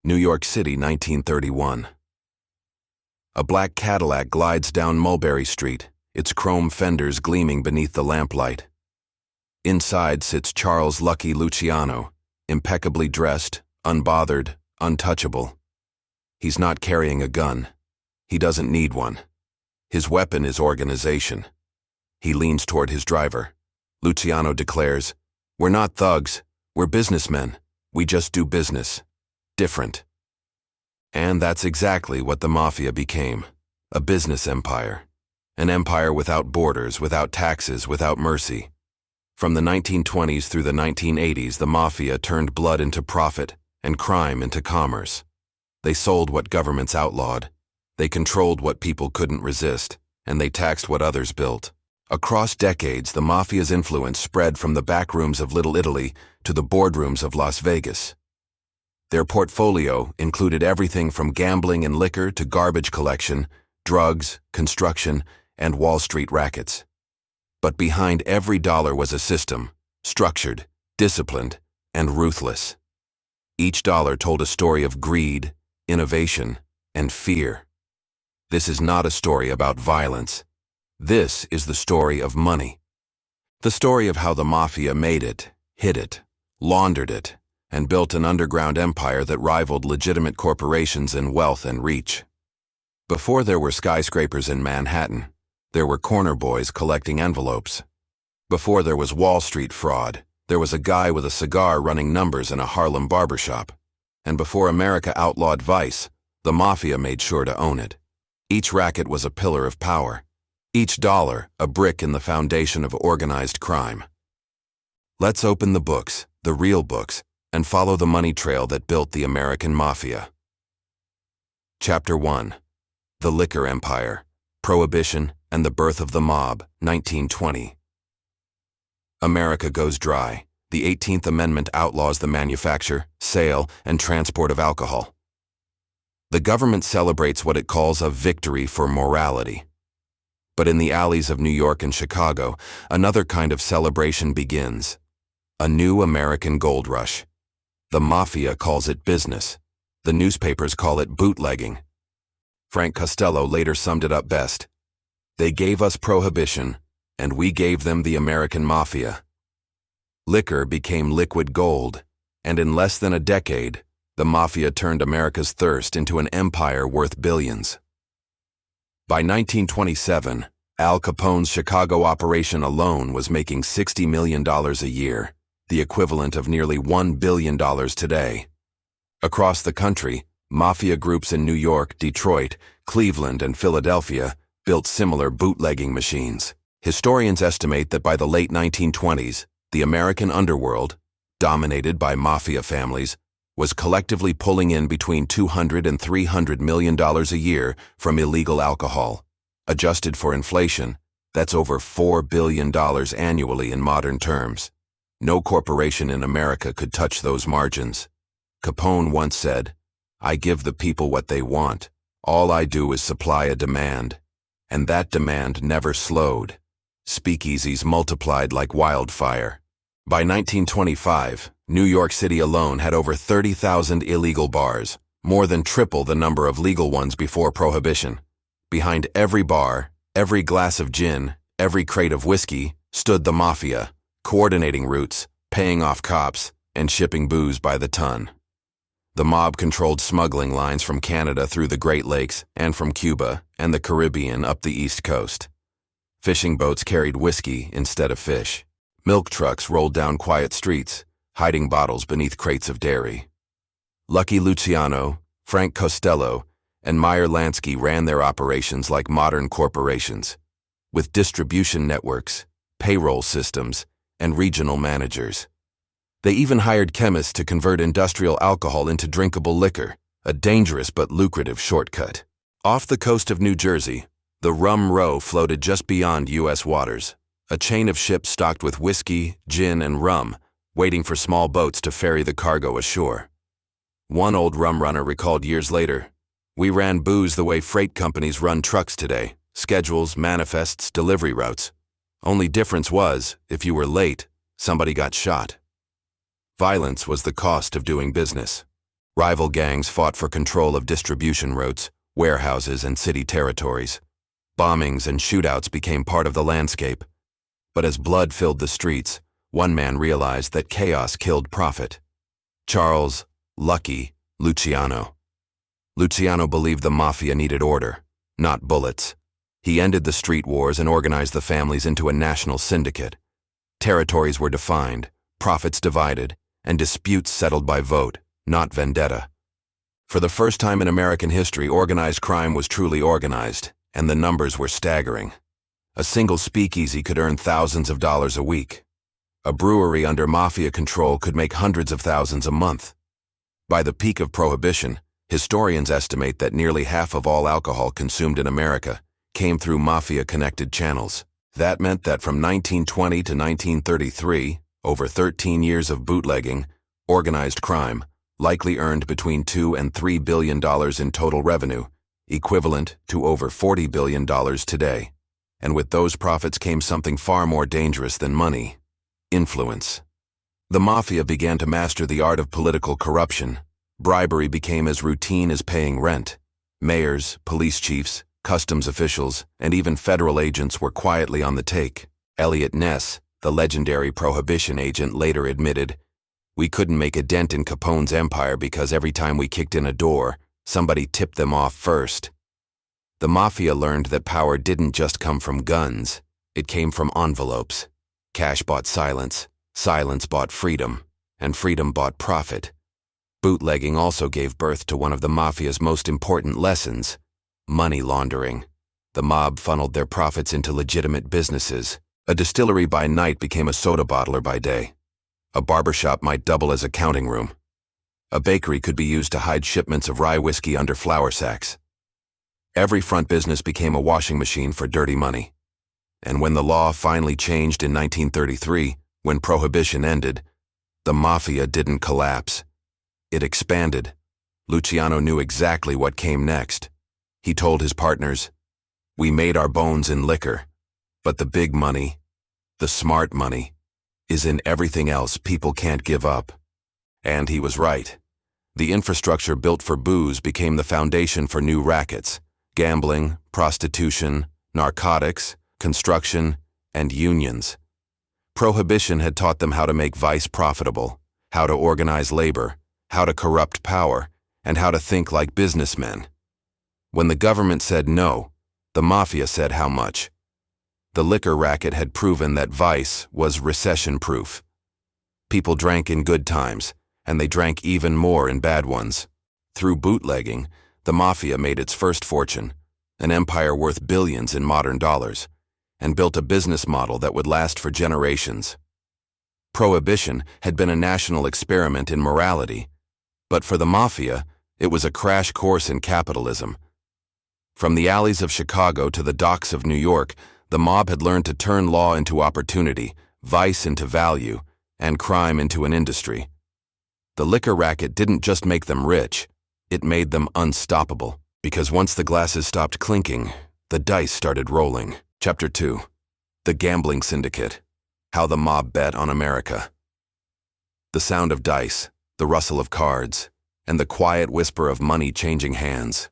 New York City, 1931. A black Cadillac glides down Mulberry Street, its chrome fenders gleaming beneath the lamplight. Inside sits Charles Lucky Luciano, impeccably dressed, unbothered, untouchable. He's not carrying a gun. He doesn't need one. His weapon is organization. He leans toward his driver. Luciano declares, "We're not thugs. We're businessmen. We just do business. Different." And that's exactly what the Mafia became. A business empire. An empire without borders, without taxes, without mercy. From the 1920s through the 1980s, the Mafia turned blood into profit and crime into commerce. They sold what governments outlawed. They controlled what people couldn't resist, and they taxed what others built. Across decades, the Mafia's influence spread from the back rooms of Little Italy to the boardrooms of Las Vegas. Their portfolio included everything from gambling and liquor to garbage collection, drugs, construction, and Wall Street rackets. But behind every dollar was a system, structured, disciplined, and ruthless. Each dollar told a story of greed, innovation, and fear. This is not a story about violence. This is the story of money. The story of how the Mafia made it, hid it, laundered it, and built an underground empire that rivaled legitimate corporations in wealth and reach. Before there were skyscrapers in Manhattan, there were corner boys collecting envelopes. Before there was Wall Street fraud, there was a guy with a cigar running numbers in a Harlem barbershop. And before America outlawed vice, the Mafia made sure to own it. Each racket was a pillar of power. Each dollar, a brick in the foundation of organized crime. Let's open the books, the real books, and follow the money trail that built the American Mafia. Chapter 1. The Liquor Empire, Prohibition, and the Birth of the Mob, 1920. America goes dry. The 18th Amendment outlaws the manufacture, sale, and transport of alcohol. The government celebrates what it calls a victory for morality. But in the alleys of New York and Chicago, another kind of celebration begins. A new American gold rush. The Mafia calls it business. The newspapers call it bootlegging. Frank Costello later summed it up best. They gave us Prohibition, and we gave them the American Mafia. Liquor became liquid gold, and in less than a decade, the Mafia turned America's thirst into an empire worth billions. By 1927, Al Capone's Chicago operation alone was making $60 million a year, the equivalent of nearly $1 billion today. Across the country, Mafia groups in New York, Detroit, Cleveland, and Philadelphia built similar bootlegging machines. Historians estimate that by the late 1920s, the American underworld, dominated by Mafia families, was collectively pulling in between $200 and $300 million a year from illegal alcohol. Adjusted for inflation, that's over $4 billion annually in modern terms. No corporation in America could touch those margins. Capone once said, "I give the people what they want. All I do is supply a demand." And that demand never slowed. Speakeasies multiplied like wildfire. By 1925, New York City alone had over 30,000 illegal bars, more than triple the number of legal ones before Prohibition. Behind every bar, every glass of gin, every crate of whiskey, stood the Mafia, coordinating routes, paying off cops, and shipping booze by the ton. The mob controlled smuggling lines from Canada through the Great Lakes and from Cuba and the Caribbean up the East Coast. Fishing boats carried whiskey instead of fish. Milk trucks rolled down quiet streets, hiding bottles beneath crates of dairy. Lucky Luciano, Frank Costello, and Meyer Lansky ran their operations like modern corporations, with distribution networks, payroll systems, and regional managers. They even hired chemists to convert industrial alcohol into drinkable liquor, a dangerous but lucrative shortcut. Off the coast of New Jersey, the Rum Row floated just beyond U.S. waters, a chain of ships stocked with whiskey, gin, and rum, waiting for small boats to ferry the cargo ashore. One old rum runner recalled years later, "We ran booze the way freight companies run trucks today, schedules, manifests, delivery routes. Only difference was, if you were late, somebody got shot." Violence was the cost of doing business. Rival gangs fought for control of distribution routes, warehouses, and city territories. Bombings and shootouts became part of the landscape. But as blood filled the streets, one man realized that chaos killed profit. Charles "Lucky" Luciano. Luciano believed the Mafia needed order, not bullets. He ended the street wars and organized the families into a national syndicate. Territories were defined, profits divided, and disputes settled by vote, not vendetta. For the first time in American history, organized crime was truly organized, and the numbers were staggering. A single speakeasy could earn thousands of dollars a week. A brewery under Mafia control could make hundreds of thousands a month. By the peak of Prohibition, historians estimate that nearly half of all alcohol consumed in America came through Mafia-connected channels. That meant that from 1920 to 1933, over 13 years of bootlegging, organized crime likely earned between $2 and $3 billion in total revenue, equivalent to over $40 billion today. And with those profits came something far more dangerous than money: influence. The Mafia began to master the art of political corruption. Bribery became as routine as paying rent. Mayors, police chiefs, customs officials, and even federal agents were quietly on the take. Eliot Ness, the legendary Prohibition agent, later admitted, "We couldn't make a dent in Capone's empire because every time we kicked in a door, somebody tipped them off first." The Mafia learned that power didn't just come from guns, it came from envelopes. Cash bought silence, silence bought freedom, and freedom bought profit. Bootlegging also gave birth to one of the Mafia's most important lessons: money laundering. The mob funneled their profits into legitimate businesses. A distillery by night became a soda bottler by day. A barbershop might double as a counting room. A bakery could be used to hide shipments of rye whiskey under flour sacks. Every front business became a washing machine for dirty money. And when the law finally changed in 1933, when Prohibition ended, the Mafia didn't collapse. It expanded. Luciano knew exactly what came next. He told his partners, "We made our bones in liquor, but the big money, the smart money, is in everything else people can't give up." And he was right. The infrastructure built for booze became the foundation for new rackets: gambling, prostitution, narcotics, construction, and unions. Prohibition had taught them how to make vice profitable, how to organize labor, how to corrupt power, and how to think like businessmen. When the government said no, the Mafia said how much. The liquor racket had proven that vice was recession-proof. People drank in good times, and they drank even more in bad ones. Through bootlegging, the Mafia made its first fortune, an empire worth billions in modern dollars, and built a business model that would last for generations. Prohibition had been a national experiment in morality, but for the Mafia, it was a crash course in capitalism. From the alleys of Chicago to the docks of New York, the mob had learned to turn law into opportunity, vice into value, and crime into an industry. The liquor racket didn't just make them rich, it made them unstoppable, because once the glasses stopped clinking, the dice started rolling. Chapter 2. The Gambling Syndicate. How the Mob Bet on America. The sound of dice, the rustle of cards, and the quiet whisper of money changing hands.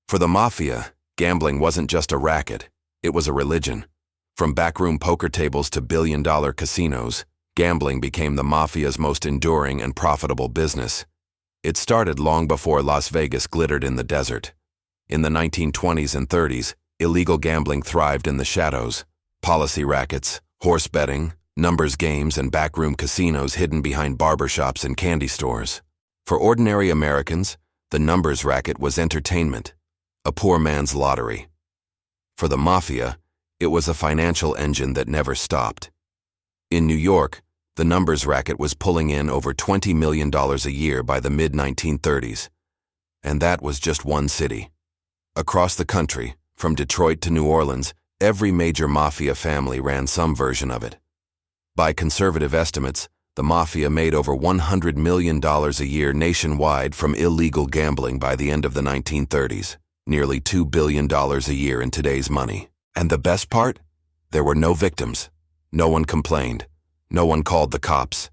For the Mafia, gambling wasn't just a racket, it was a religion. From backroom poker tables to billion-dollar casinos, gambling became the Mafia's most enduring and profitable business. It started long before Las Vegas glittered in the desert. In the 1920s and 30s, illegal gambling thrived in the shadows. Policy rackets, horse betting, numbers games, and backroom casinos hidden behind barbershops and candy stores. For ordinary Americans, the numbers racket was entertainment, a poor man's lottery. For the Mafia, it was a financial engine that never stopped. In New York, the numbers racket was pulling in over $20 million a year by the mid-1930s. And that was just one city. Across the country, from Detroit to New Orleans, every major Mafia family ran some version of it. By conservative estimates, the Mafia made over $100 million a year nationwide from illegal gambling by the end of the 1930s, nearly $2 billion a year in today's money. And the best part? There were no victims. No one complained. No one called the cops.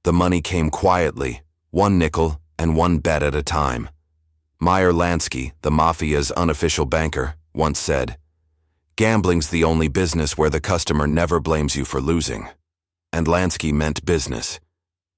The money came quietly, one nickel, and one bet at a time. Meyer Lansky, the Mafia's unofficial banker, once said, "Gambling's the only business where the customer never blames you for losing." And Lansky meant business.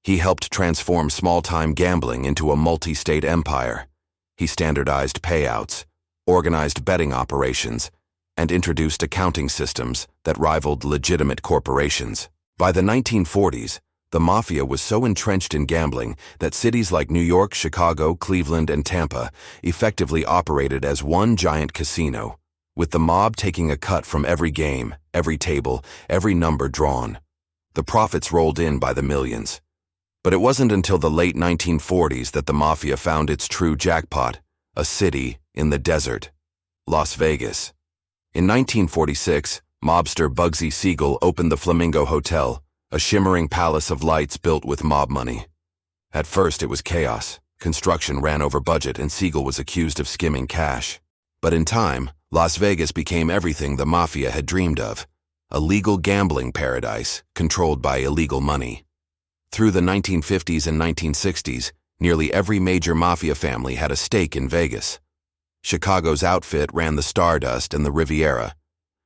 He helped transform small-time gambling into a multi-state empire. He standardized payouts, organized betting operations, and introduced accounting systems that rivaled legitimate corporations. By the 1940s, the Mafia was so entrenched in gambling that cities like New York, Chicago, Cleveland, and Tampa effectively operated as one giant casino, with the mob taking a cut from every game, every table, every number drawn. The profits rolled in by the millions. But it wasn't until the late 1940s that the Mafia found its true jackpot, a city in the desert, Las Vegas. In 1946, mobster Bugsy Siegel opened the Flamingo Hotel, a shimmering palace of lights built with mob money. At first, it was chaos. Construction ran over budget and Siegel was accused of skimming cash. But in time, Las Vegas became everything the Mafia had dreamed of, a legal gambling paradise controlled by illegal money. Through the 1950s and 1960s, nearly every major Mafia family had a stake in Vegas. Chicago's Outfit ran the Stardust and the Riviera.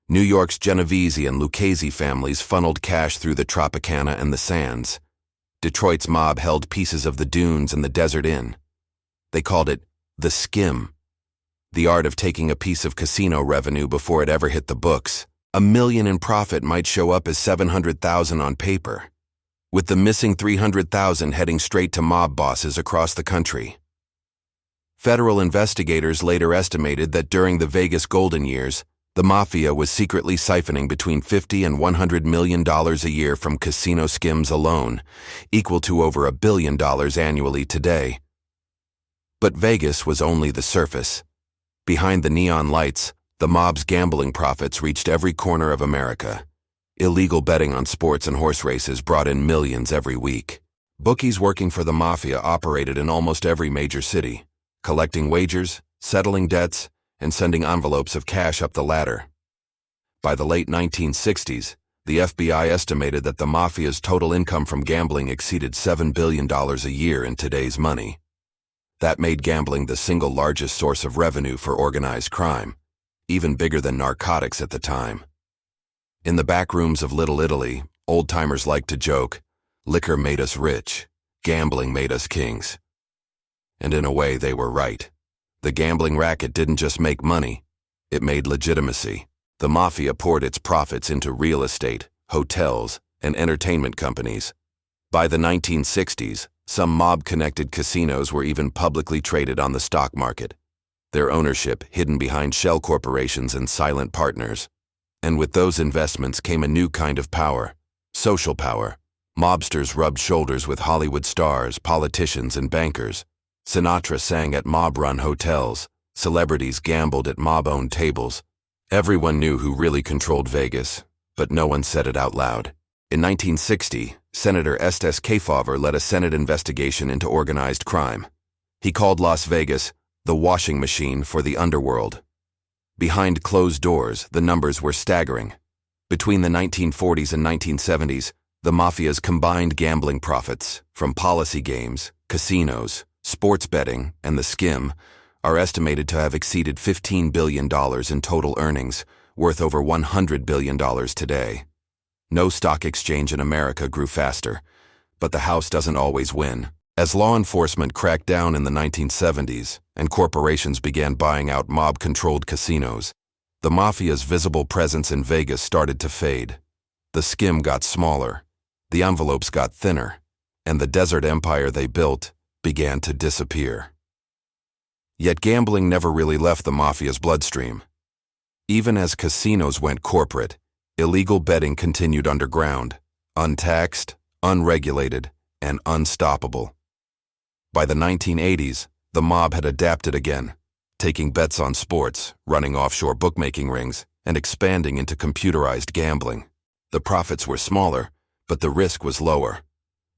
New York's Genovese and Lucchese families funneled cash through the Tropicana and the Sands. Detroit's mob held pieces of the Dunes and the Desert Inn. They called it the skim, the art of taking a piece of casino revenue before it ever hit the books. $1 million in profit might show up as $700,000 on paper, with the missing $300,000 heading straight to mob bosses across the country. Federal investigators later estimated that during the Vegas golden years, the Mafia was secretly siphoning between $50 and $100 million a year from casino skims alone, equal to over $1 billion annually today. But Vegas was only the surface. Behind the neon lights, the mob's gambling profits reached every corner of America. Illegal betting on sports and horse races brought in millions every week. Bookies working for the Mafia operated in almost every major city, collecting wagers, settling debts, and sending envelopes of cash up the ladder. By the late 1960s, the FBI estimated that the Mafia's total income from gambling exceeded $7 billion a year in today's money. That made gambling the single largest source of revenue for organized crime, even bigger than narcotics at the time. In the back rooms of Little Italy, old-timers liked to joke, "Liquor made us rich, gambling made us kings." And in a way, they were right. The gambling racket didn't just make money, it made legitimacy. The Mafia poured its profits into real estate, hotels, and entertainment companies. By the 1960s, some mob-connected casinos were even publicly traded on the stock market, their ownership hidden behind shell corporations and silent partners. And with those investments came a new kind of power, social power. Mobsters rubbed shoulders with Hollywood stars, politicians, and bankers. Sinatra sang at mob-run hotels. Celebrities gambled at mob-owned tables. Everyone knew who really controlled Vegas, but no one said it out loud. In 1960, Senator Estes Kefauver led a Senate investigation into organized crime. He called Las Vegas the washing machine for the underworld. Behind closed doors, the numbers were staggering. Between the 1940s and 1970s, the Mafia's combined gambling profits, from policy games, casinos, sports betting, and the skim, are estimated to have exceeded $15 billion in total earnings, worth over $100 billion today. No stock exchange in America grew faster, but the house doesn't always win. As law enforcement cracked down in the 1970s and corporations began buying out mob-controlled casinos, the Mafia's visible presence in Vegas started to fade. The skim got smaller, the envelopes got thinner, and the desert empire they built began to disappear. Yet gambling never really left the Mafia's bloodstream. Even as casinos went corporate, illegal betting continued underground, untaxed, unregulated, and unstoppable. By the 1980s, the mob had adapted again, taking bets on sports, running offshore bookmaking rings, and expanding into computerized gambling. The profits were smaller, but the risk was lower.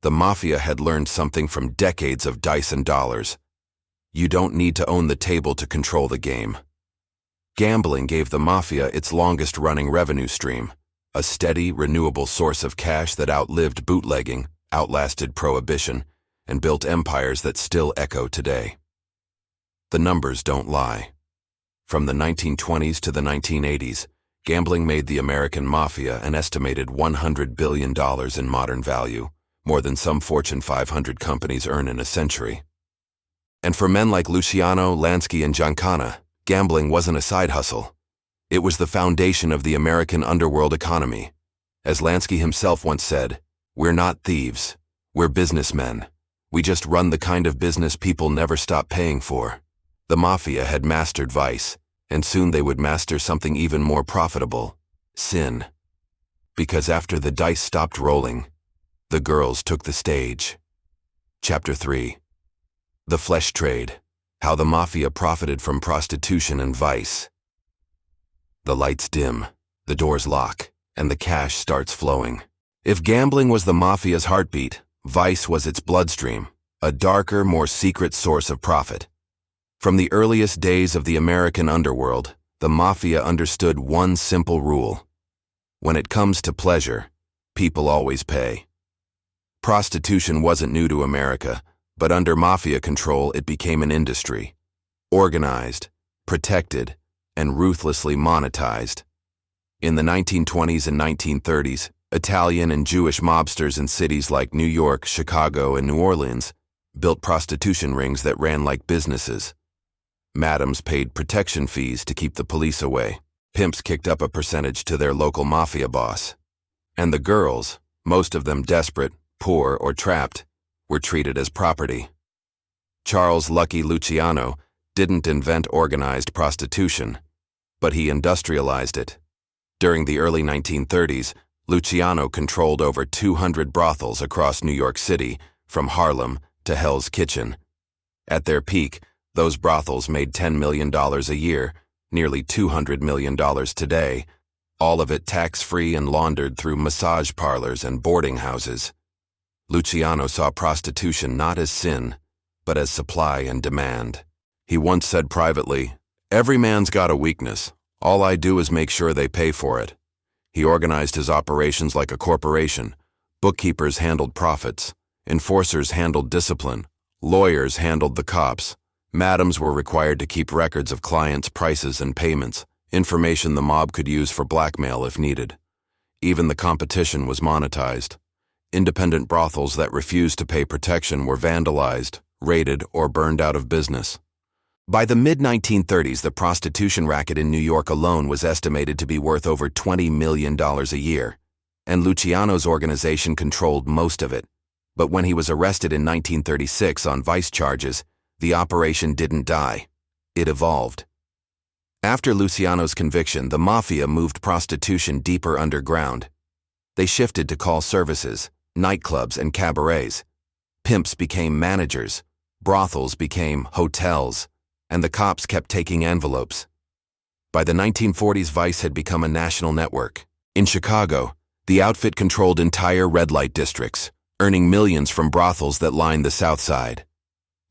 The Mafia had learned something from decades of dice and dollars. You don't need to own the table to control the game. Gambling gave the Mafia its longest-running revenue stream, a steady, renewable source of cash that outlived bootlegging, outlasted Prohibition, and built empires that still echo today. The numbers don't lie. From the 1920s to the 1980s, gambling made the American Mafia an estimated $100 billion in modern value, more than some Fortune 500 companies earn in a century. And for men like Luciano, Lansky, and Giancana, gambling wasn't a side hustle. It was the foundation of the American underworld economy. As Lansky himself once said, "We're not thieves. We're businessmen. We just run the kind of business people never stop paying for." The Mafia had mastered vice, and soon they would master something even more profitable: sin. Because after the dice stopped rolling, the girls took the stage. Chapter 3. The Flesh Trade: How the Mafia Profited from Prostitution and Vice. The lights dim, the doors lock, and the cash starts flowing. If gambling was the Mafia's heartbeat, vice was its bloodstream, a darker, more secret source of profit. From the earliest days of the American underworld, the Mafia understood one simple rule: when it comes to pleasure, people always pay. Prostitution wasn't new to America, but under Mafia control it became an industry, organized, protected, and ruthlessly monetized. In the 1920s and 1930s, Italian and Jewish mobsters in cities like New York, Chicago, and New Orleans built prostitution rings that ran like businesses. Madams paid protection fees to keep the police away. Pimps kicked up a percentage to their local Mafia boss. And the girls, most of them desperate, poor, or trapped, were treated as property. Charles "Lucky" Luciano didn't invent organized prostitution, but he industrialized it. During the early 1930s, Luciano controlled over 200 brothels across New York City, from Harlem to Hell's Kitchen. At their peak, those brothels made $10 million a year, nearly $200 million today, all of it tax-free and laundered through massage parlors and boarding houses. Luciano saw prostitution not as sin, but as supply and demand. He once said privately, "Every man's got a weakness. All I do is make sure they pay for it." He organized his operations like a corporation. Bookkeepers handled profits. Enforcers handled discipline. Lawyers handled the cops. Madams were required to keep records of clients' prices and payments, information the mob could use for blackmail if needed. Even the competition was monetized. Independent brothels that refused to pay protection were vandalized, raided, or burned out of business. By the mid-1930s, the prostitution racket in New York alone was estimated to be worth over $20 million a year, and Luciano's organization controlled most of it. But when he was arrested in 1936 on vice charges, the operation didn't die. It evolved. After Luciano's conviction, the Mafia moved prostitution deeper underground. They shifted to call services, nightclubs, and cabarets. Pimps became managers, brothels became hotels, and the cops kept taking envelopes. By the 1940s, Vice had become a national network. In Chicago, the outfit controlled entire red light districts, earning millions from brothels that lined the South Side.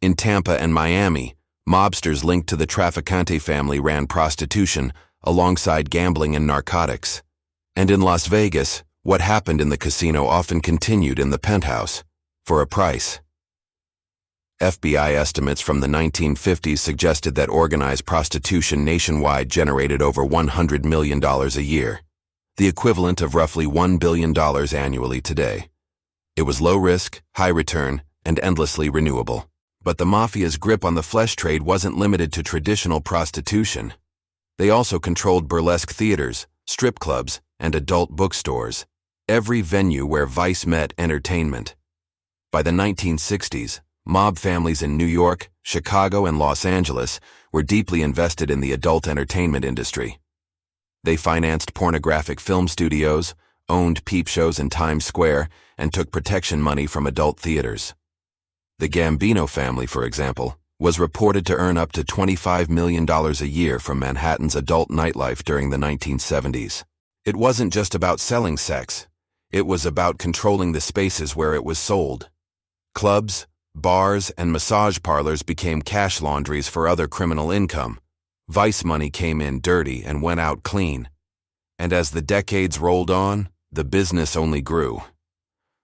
In Tampa and Miami, mobsters linked to the Trafficante family ran prostitution alongside gambling and narcotics. And in Las Vegas, what happened in the casino often continued in the penthouse, for a price. FBI estimates from the 1950s suggested that organized prostitution nationwide generated over $100 million a year, the equivalent of roughly $1 billion annually today. It was low risk, high return, and endlessly renewable. But the Mafia's grip on the flesh trade wasn't limited to traditional prostitution. They also controlled burlesque theaters, strip clubs, and adult bookstores, every venue where vice met entertainment. By the 1960s, mob families in New York, Chicago, and Los Angeles were deeply invested in the adult entertainment industry. They financed pornographic film studios, owned peep shows in Times Square, and took protection money from adult theaters. The Gambino family, for example, was reported to earn up to $25 million a year from Manhattan's adult nightlife during the 1970s. It wasn't just about selling sex. It was about controlling the spaces where it was sold. Clubs, bars, and massage parlors became cash laundries for other criminal income. Vice money came in dirty and went out clean. And as the decades rolled on, the business only grew.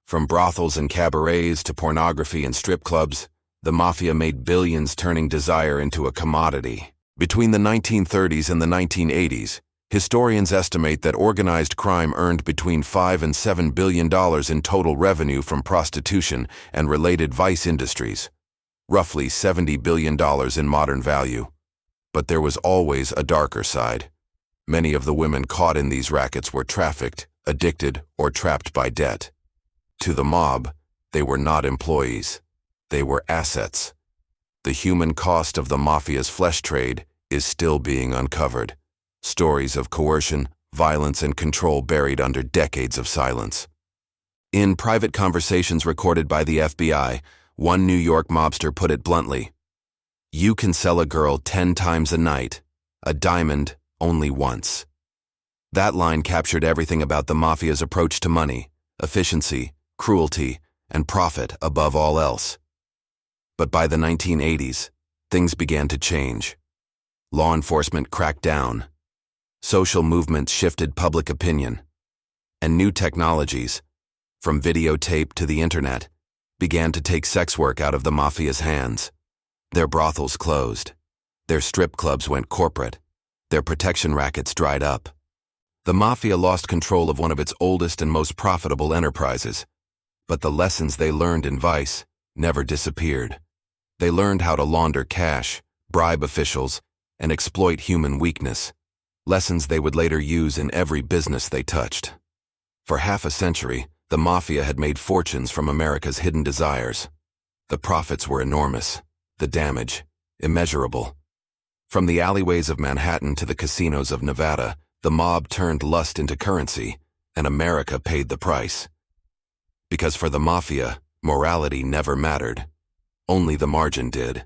From brothels and cabarets to pornography and strip clubs, the Mafia made billions, turning desire into a commodity. Between the 1930s and the 1980s, historians estimate that organized crime earned between $5 and $7 billion in total revenue from prostitution and related vice industries, roughly $70 billion in modern value. But there was always a darker side. Many of the women caught in these rackets were trafficked, addicted, or trapped by debt. To the mob, they were not employees. They were assets. The human cost of the Mafia's flesh trade is still being uncovered. Stories of coercion, violence, and control buried under decades of silence. In private conversations recorded by the FBI, one New York mobster put it bluntly, "You can sell a girl 10 times a night, a diamond only once." That line captured everything about the Mafia's approach to money, efficiency, cruelty, and profit above all else. But by the 1980s, things began to change. Law enforcement cracked down. Social movements shifted public opinion. And new technologies, from videotape to the internet, began to take sex work out of the Mafia's hands. Their brothels closed. Their strip clubs went corporate. Their protection rackets dried up. The Mafia lost control of one of its oldest and most profitable enterprises. But the lessons they learned in vice never disappeared. They learned how to launder cash, bribe officials, and exploit human weakness. Lessons they would later use in every business they touched. For half a century, the Mafia had made fortunes from America's hidden desires. The profits were enormous, the damage immeasurable. From the alleyways of Manhattan to the casinos of Nevada, the mob turned lust into currency, and America paid the price. Because for the Mafia, morality never mattered. Only the margin did.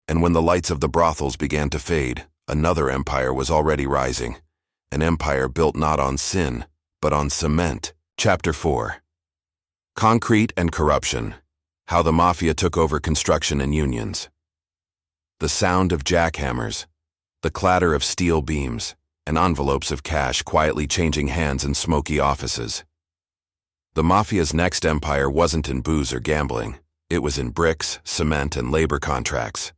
And when the lights of the brothels began to fade, another empire was already rising. An empire built not on sin, but on cement. Chapter 4. Concrete and Corruption. How the Mafia took over construction and unions. The sound of jackhammers, the clatter of steel beams, and envelopes of cash quietly changing hands in smoky offices. The Mafia's next empire wasn't in booze or gambling. It was in bricks, cement, and labor contracts.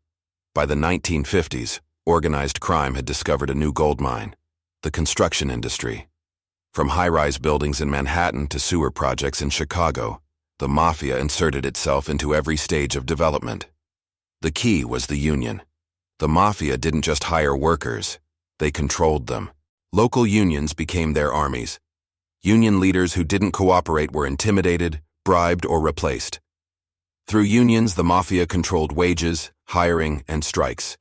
By the 1950s, organized crime had discovered a new gold mine, the construction industry. From high-rise buildings in Manhattan to sewer projects in Chicago, the Mafia inserted itself into every stage of development. The key was the union. The Mafia didn't just hire workers, they controlled them. Local unions became their armies. Union leaders who didn't cooperate were intimidated, bribed, or replaced. Through unions, the Mafia controlled wages, hiring, and strikes.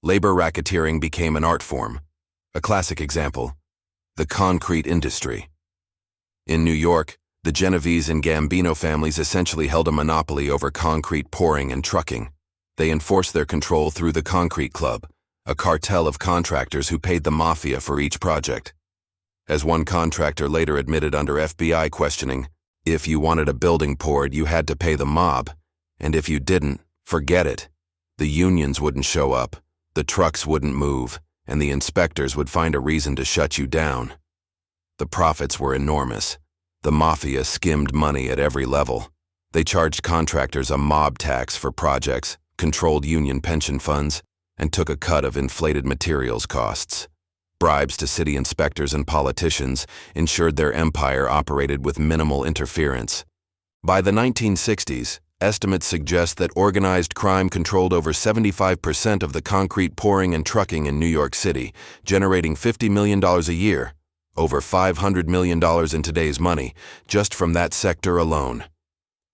Labor racketeering became an art form. A classic example, the concrete industry. In New York, the Genovese and Gambino families essentially held a monopoly over concrete pouring and trucking. They enforced their control through the Concrete Club, a cartel of contractors who paid the Mafia for each project. As one contractor later admitted under FBI questioning, if you wanted a building poured, you had to pay the mob, and if you didn't, forget it. The unions wouldn't show up, the trucks wouldn't move, and the inspectors would find a reason to shut you down. The profits were enormous. The Mafia skimmed money at every level. They charged contractors a mob tax for projects, controlled union pension funds, and took a cut of inflated materials costs. Bribes to city inspectors and politicians ensured their empire operated with minimal interference. By the 1960s, estimates suggest that organized crime controlled over 75% of the concrete pouring and trucking in New York City, generating $50 million a year, over $500 million in today's money, just from that sector alone.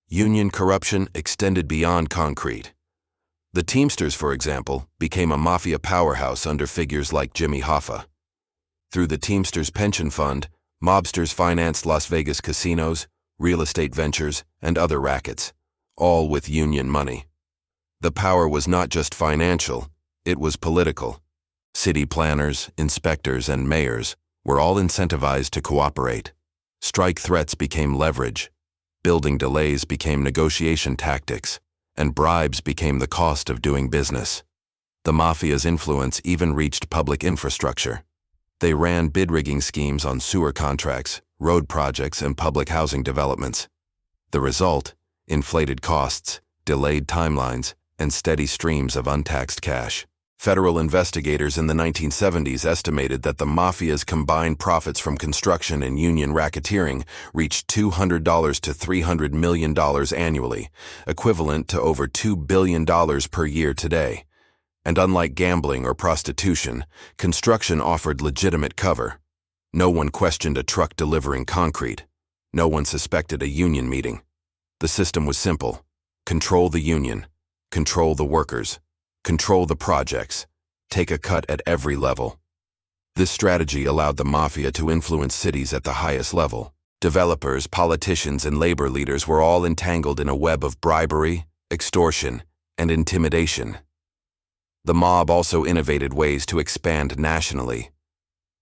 Union corruption extended beyond concrete. The Teamsters, for example, became a Mafia powerhouse under figures like Jimmy Hoffa. Through the Teamsters Pension Fund, mobsters financed Las Vegas casinos, real estate ventures, and other rackets, all with union money. The power was not just financial, it was political. City planners, inspectors, and mayors were all incentivized to cooperate. Strike threats became leverage, building delays became negotiation tactics, and bribes became the cost of doing business. The Mafia's influence even reached public infrastructure. They ran bid rigging schemes on sewer contracts, road projects, and public housing developments. The result? Inflated costs, delayed timelines, and steady streams of untaxed cash. Federal investigators in the 1970s estimated that the Mafia's combined profits from construction and union racketeering reached $200 to $300 million annually, equivalent to over $2 billion per year today. And unlike gambling or prostitution, construction offered legitimate cover. No one questioned a truck delivering concrete. No one suspected a union meeting. The system was simple. Control the union. Control the workers. Control the projects. Take a cut at every level. This strategy allowed the Mafia to influence cities at the highest level. Developers, politicians, and labor leaders were all entangled in a web of bribery, extortion, and intimidation. The mob also innovated ways to expand nationally.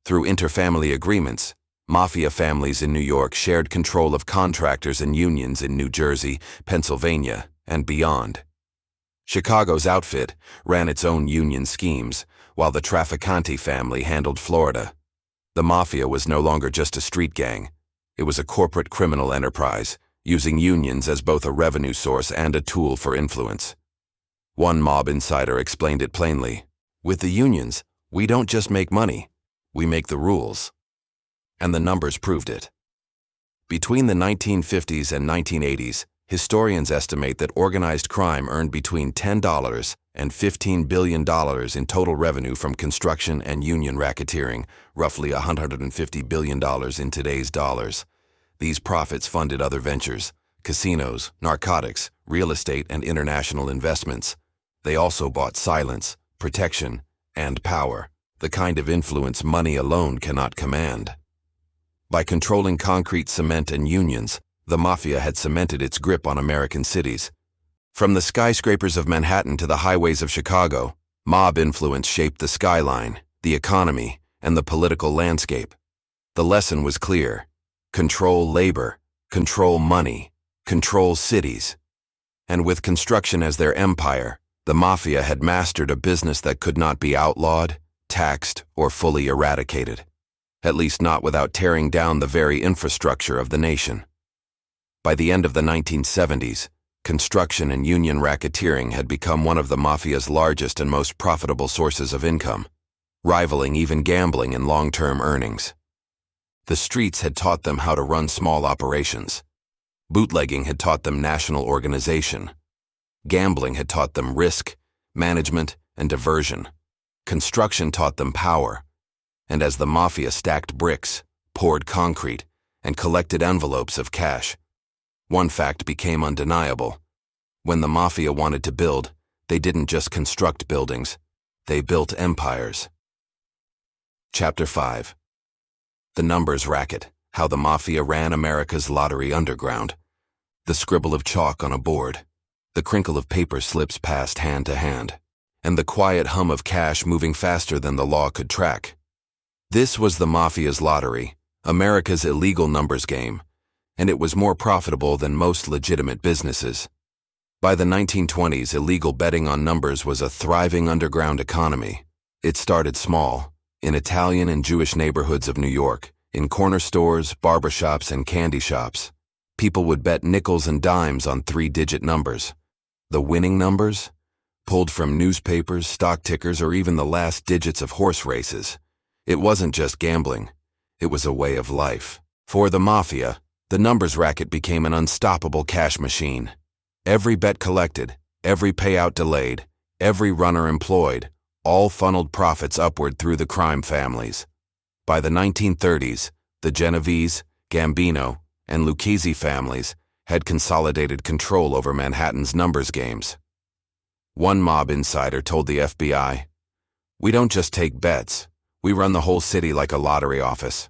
Through interfamily agreements, Mafia families in New York shared control of contractors and unions in New Jersey, Pennsylvania, and beyond. Chicago's outfit ran its own union schemes, while the Trafficante family handled Florida. The Mafia was no longer just a street gang. It was a corporate criminal enterprise, using unions as both a revenue source and a tool for influence. One mob insider explained it plainly. With the unions, we don't just make money, we make the rules. And the numbers proved it. Between the 1950s and 1980s, historians estimate that organized crime earned between $10 and $15 billion in total revenue from construction and union racketeering, roughly $150 billion in today's dollars. These profits funded other ventures, casinos, narcotics, real estate, and international investments. They also bought silence, protection, and power, the kind of influence money alone cannot command. By controlling concrete, cement, and unions, the Mafia had cemented its grip on American cities. From the skyscrapers of Manhattan to the highways of Chicago, mob influence shaped the skyline, the economy, and the political landscape. The lesson was clear. Control labor, control money, control cities. And with construction as their empire, the Mafia had mastered a business that could not be outlawed, taxed, or fully eradicated. At least not without tearing down the very infrastructure of the nation. By the end of the 1970s, construction and union racketeering had become one of the Mafia's largest and most profitable sources of income, rivaling even gambling in long-term earnings. The streets had taught them how to run small operations. Bootlegging had taught them national organization. Gambling had taught them risk, management, and diversion. Construction taught them power. And as the Mafia stacked bricks, poured concrete, and collected envelopes of cash, one fact became undeniable. When the Mafia wanted to build, they didn't just construct buildings, they built empires. Chapter 5. The Numbers Racket, How the Mafia Ran America's Lottery Underground. The scribble of chalk on a board, the crinkle of paper slips passed hand to hand, and the quiet hum of cash moving faster than the law could track. This was the Mafia's lottery, America's illegal numbers game, and it was more profitable than most legitimate businesses. By the 1920s, illegal betting on numbers was a thriving underground economy. It started small, in Italian and Jewish neighborhoods of New York, in corner stores, barbershops, and candy shops. People would bet nickels and dimes on 3-digit numbers. The winning numbers? Pulled from newspapers, stock tickers, or even the last digits of horse races. It wasn't just gambling. It was a way of life. For the Mafia, the numbers racket became an unstoppable cash machine. Every bet collected, every payout delayed, every runner employed, all funneled profits upward through the crime families. By the 1930s, the Genovese, Gambino, and Lucchese families had consolidated control over Manhattan's numbers games. One mob insider told the FBI, "We don't just take bets, we run the whole city like a lottery office."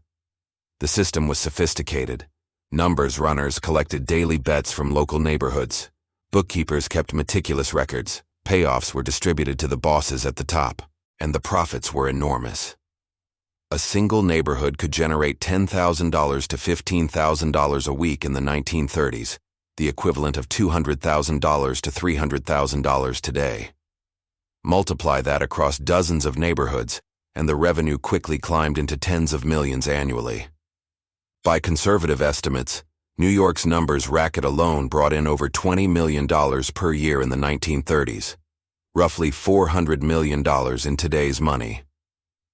The system was sophisticated. Numbers runners collected daily bets from local neighborhoods. Bookkeepers kept meticulous records. Payoffs were distributed to the bosses at the top, and the profits were enormous. A single neighborhood could generate $10,000 to $15,000 a week in the 1930s, the equivalent of $200,000 to $300,000 today. Multiply that across dozens of neighborhoods, and the revenue quickly climbed into tens of millions annually. By conservative estimates, New York's numbers racket alone brought in over $20 million per year in the 1930s, roughly $400 million in today's money.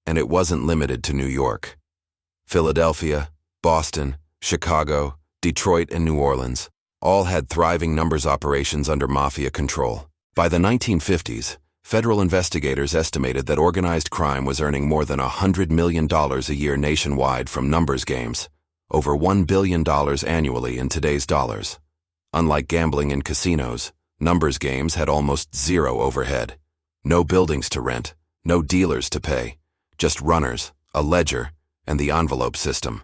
And it wasn't limited to New York. Philadelphia, Boston, Chicago, Detroit, and New Orleans all had thriving numbers operations under Mafia control. By the 1950s, federal investigators estimated that organized crime was earning more than $100 million a year nationwide from numbers games, over $1 billion annually in today's dollars. Unlike gambling in casinos, numbers games had almost zero overhead. No buildings to rent, no dealers to pay, just runners, a ledger, and the envelope system.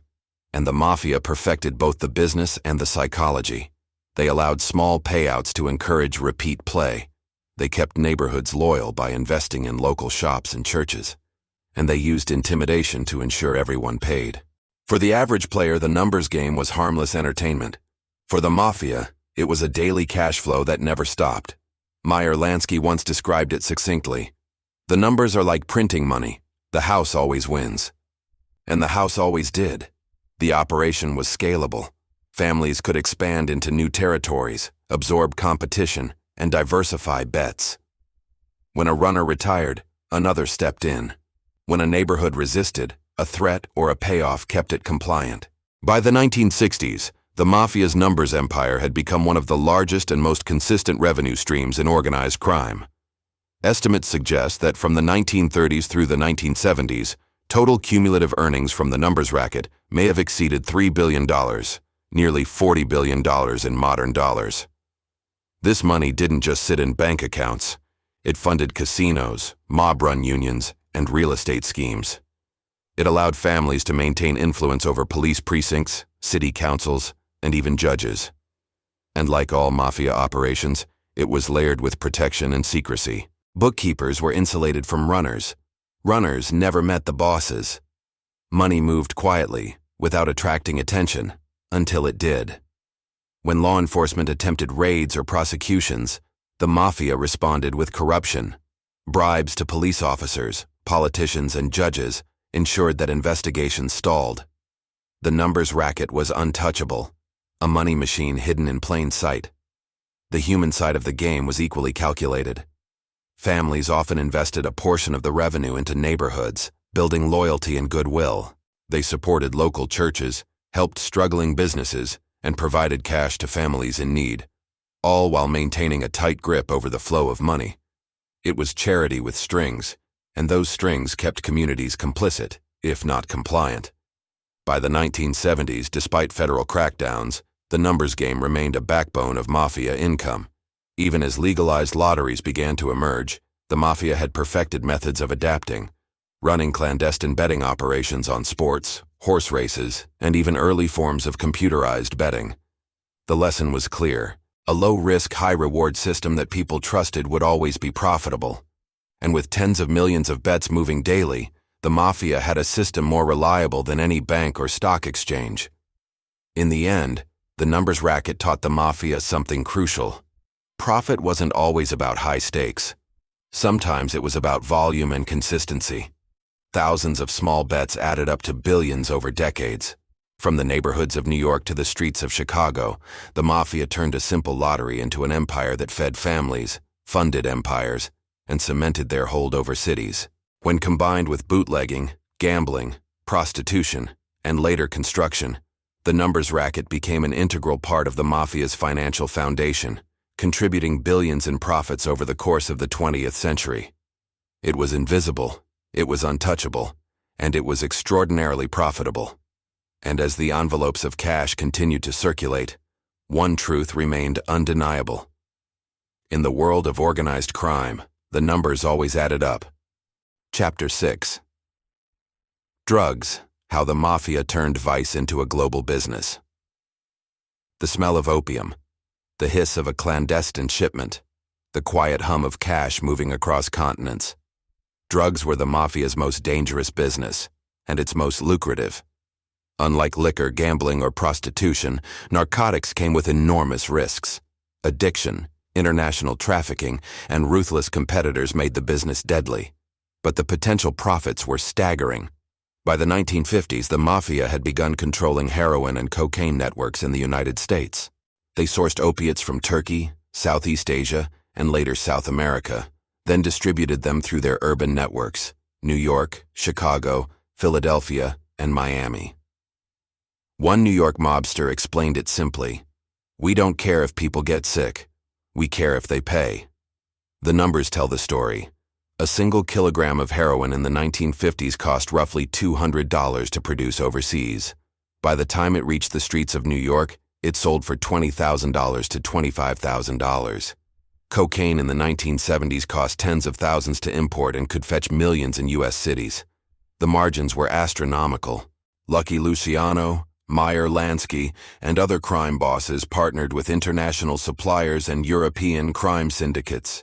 And the Mafia perfected both the business and the psychology. They allowed small payouts to encourage repeat play. They kept neighborhoods loyal by investing in local shops and churches. And they used intimidation to ensure everyone paid. For the average player, the numbers game was harmless entertainment. For the Mafia, it was a daily cash flow that never stopped. Meyer Lansky once described it succinctly. The numbers are like printing money. The house always wins. And the house always did. The operation was scalable. Families could expand into new territories, absorb competition, and diversify bets. When a runner retired, another stepped in. When a neighborhood resisted, a threat or a payoff kept it compliant. By the 1960s, the Mafia's numbers empire had become one of the largest and most consistent revenue streams in organized crime. Estimates suggest that from the 1930s through the 1970s, total cumulative earnings from the numbers racket may have exceeded $3 billion, nearly $40 billion in modern dollars. This money didn't just sit in bank accounts. It funded casinos, mob-run unions, and real estate schemes. It allowed families to maintain influence over police precincts, city councils, and even judges. And like all Mafia operations, it was layered with protection and secrecy. Bookkeepers were insulated from runners. Runners never met the bosses. Money moved quietly, without attracting attention, until it did. When law enforcement attempted raids or prosecutions, the Mafia responded with corruption. Bribes to police officers, politicians, and judges ensured that investigations stalled. The numbers racket was untouchable, a money machine hidden in plain sight. The human side of the game was equally calculated. Families often invested a portion of the revenue into neighborhoods, building loyalty and goodwill. They supported local churches, helped struggling businesses, and provided cash to families in need, all while maintaining a tight grip over the flow of money. It was charity with strings, and those strings kept communities complicit, if not compliant. By the 1970s, despite federal crackdowns, the numbers game remained a backbone of Mafia income. Even as legalized lotteries began to emerge, the Mafia had perfected methods of adapting, running clandestine betting operations on sports, horse races, and even early forms of computerized betting. The lesson was clear. A low-risk, high-reward system that people trusted would always be profitable. And with tens of millions of bets moving daily, the Mafia had a system more reliable than any bank or stock exchange. In the end, the numbers racket taught the Mafia something crucial. Profit wasn't always about high stakes. Sometimes it was about volume and consistency. Thousands of small bets added up to billions over decades. From the neighborhoods of New York to the streets of Chicago, the Mafia turned a simple lottery into an empire that fed families, funded empires, and cemented their hold over cities. When combined with bootlegging, gambling, prostitution, and later construction, the numbers racket became an integral part of the Mafia's financial foundation, contributing billions in profits over the course of the 20th century. It was invisible, it was untouchable, and it was extraordinarily profitable. And as the envelopes of cash continued to circulate, one truth remained undeniable. In the world of organized crime, the numbers always added up. Chapter 6. Drugs: How the Mafia Turned Vice into a Global Business. The smell of opium, the hiss of a clandestine shipment, the quiet hum of cash moving across continents. Drugs were the Mafia's most dangerous business, and its most lucrative. Unlike liquor, gambling, or prostitution, narcotics came with enormous risks. Addiction, international trafficking, and ruthless competitors made the business deadly. But the potential profits were staggering. By the 1950s, the Mafia had begun controlling heroin and cocaine networks in the United States. They sourced opiates from Turkey, Southeast Asia, and later South America, then distributed them through their urban networks: New York, Chicago, Philadelphia, and Miami. One New York mobster explained it simply: "We don't care if people get sick. We care if they pay." The numbers tell the story. A single kilogram of heroin in the 1950s cost roughly $200 to produce overseas. By the time it reached the streets of New York, it sold for $20,000 to $25,000. Cocaine in the 1970s cost tens of thousands to import and could fetch millions in U.S. cities. The margins were astronomical. Lucky Luciano, Meyer Lansky, and other crime bosses partnered with international suppliers and European crime syndicates.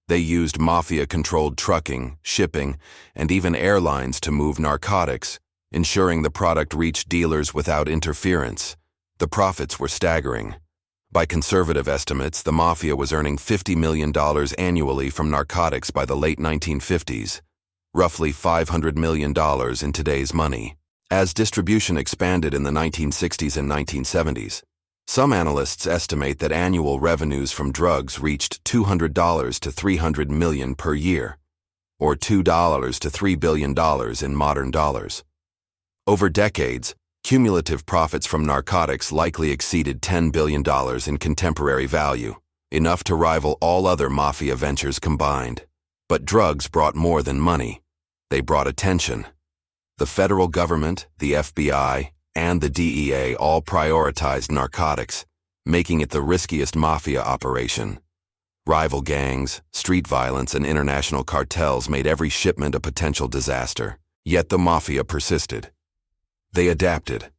They used Mafia-controlled trucking, shipping, and even airlines to move narcotics, ensuring the product reached dealers without interference. The profits were staggering. By conservative estimates, the Mafia was earning $50 million annually from narcotics by the late 1950s, roughly $500 million in today's money. As distribution expanded in the 1960s and 1970s, some analysts estimate that annual revenues from drugs reached $200 to $300 million per year, or $2 to $3 billion in modern dollars. Over decades, cumulative profits from narcotics likely exceeded $10 billion in contemporary value, enough to rival all other Mafia ventures combined. But drugs brought more than money. They brought attention. The federal government, the FBI, and the DEA all prioritized narcotics, making it the riskiest Mafia operation. Rival gangs, street violence, and international cartels made every shipment a potential disaster. Yet the Mafia persisted. They adapted.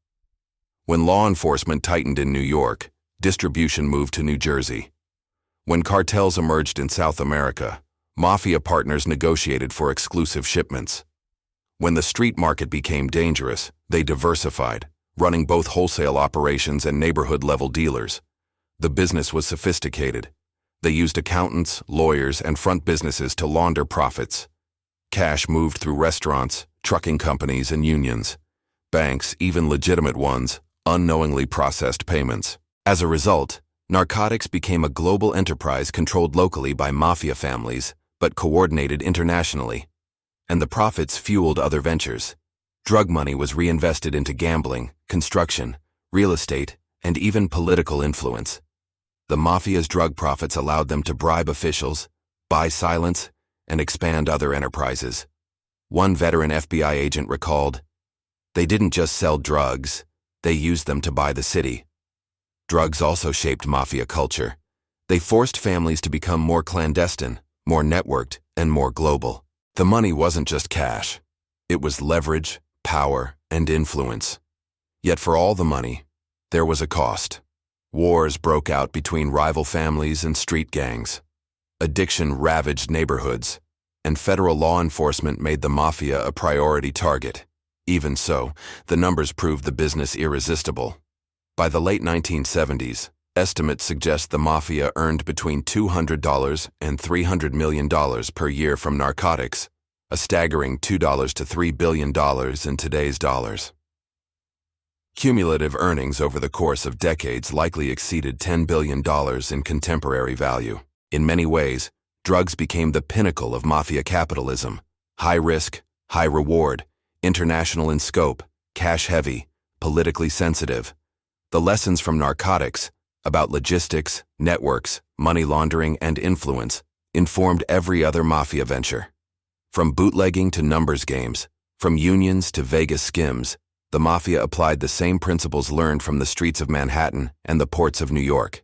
When law enforcement tightened in New York, distribution moved to New Jersey. When cartels emerged in South America, Mafia partners negotiated for exclusive shipments. When the street market became dangerous, they diversified, running both wholesale operations and neighborhood-level dealers. The business was sophisticated. They used accountants, lawyers, and front businesses to launder profits. Cash moved through restaurants, trucking companies, and unions. Banks, even legitimate ones, unknowingly processed payments. As a result, narcotics became a global enterprise controlled locally by Mafia families, but coordinated internationally. And the profits fueled other ventures. Drug money was reinvested into gambling, construction, real estate, and even political influence. The Mafia's drug profits allowed them to bribe officials, buy silence, and expand other enterprises. One veteran FBI agent recalled, "They didn't just sell drugs, they used them to buy the city." Drugs also shaped Mafia culture. They forced families to become more clandestine, more networked, and more global. The money wasn't just cash. It was leverage, power, and influence. Yet for all the money, there was a cost. Wars broke out between rival families and street gangs. Addiction ravaged neighborhoods, and federal law enforcement made the Mafia a priority target. Even so, the numbers proved the business irresistible. By the late 1970s, estimates suggest the Mafia earned between $200 and $300 million per year from narcotics, a staggering $2 to $3 billion in today's dollars. Cumulative earnings over the course of decades likely exceeded $10 billion in contemporary value. In many ways, drugs became the pinnacle of Mafia capitalism: high risk, high reward, international in scope, cash-heavy, politically sensitive. The lessons from narcotics, about logistics, networks, money laundering, and influence, informed every other Mafia venture. From bootlegging to numbers games, from unions to Vegas skims, the Mafia applied the same principles learned from the streets of Manhattan and the ports of New York.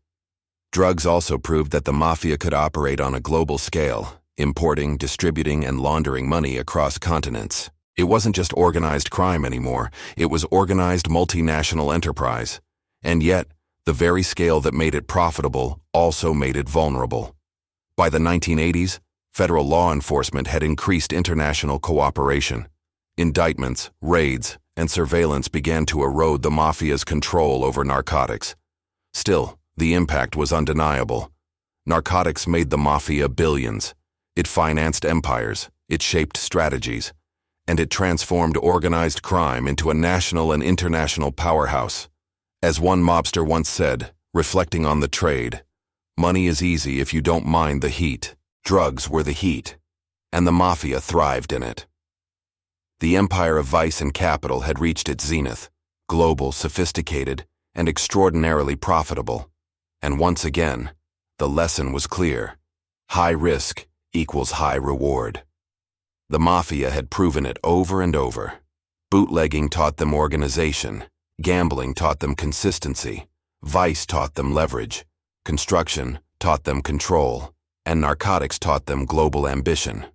Drugs also proved that the Mafia could operate on a global scale, importing, distributing, and laundering money across continents. It wasn't just organized crime anymore, it was organized multinational enterprise. And yet, the very scale that made it profitable also made it vulnerable. By the 1980s, federal law enforcement had increased international cooperation. Indictments, raids, and surveillance began to erode the Mafia's control over narcotics. Still, the impact was undeniable. Narcotics made the Mafia billions. It financed empires. It shaped strategies. and it transformed organized crime into a national and international powerhouse. As one mobster once said, reflecting on the trade, "Money is easy if you don't mind the heat." Drugs were the heat, and the Mafia thrived in it. The empire of vice and capital had reached its zenith, global, sophisticated, and extraordinarily profitable. And once again, the lesson was clear. High risk equals high reward. The Mafia had proven it over and over. Bootlegging taught them organization, gambling taught them consistency, vice taught them leverage, construction taught them control, and narcotics taught them global ambition.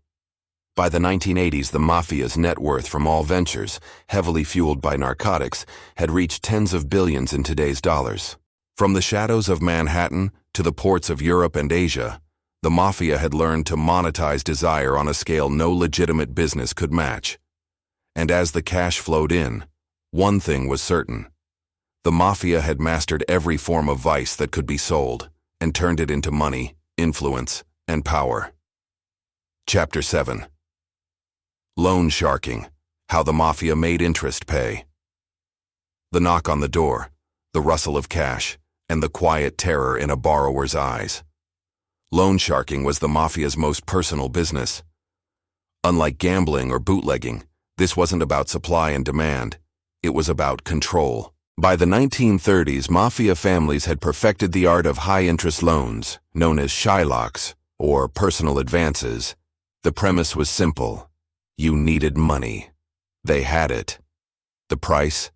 By the 1980s, the Mafia's net worth from all ventures, heavily fueled by narcotics, had reached tens of billions in today's dollars. From the shadows of Manhattan to the ports of Europe and Asia, the Mafia had learned to monetize desire on a scale no legitimate business could match. And as the cash flowed in, one thing was certain. The Mafia had mastered every form of vice that could be sold and turned it into money, influence, and power. Chapter 7. Loan Sharking: How the Mafia Made Interest Pay. The knock on the door, the rustle of cash, and the quiet terror in a borrower's eyes. Loan sharking was the Mafia's most personal business. Unlike gambling or bootlegging, this wasn't about supply and demand. It was about control. By the 1930s, Mafia families had perfected the art of high-interest loans, known as shylocks, or personal advances. The premise was simple. You needed money. They had it. The price?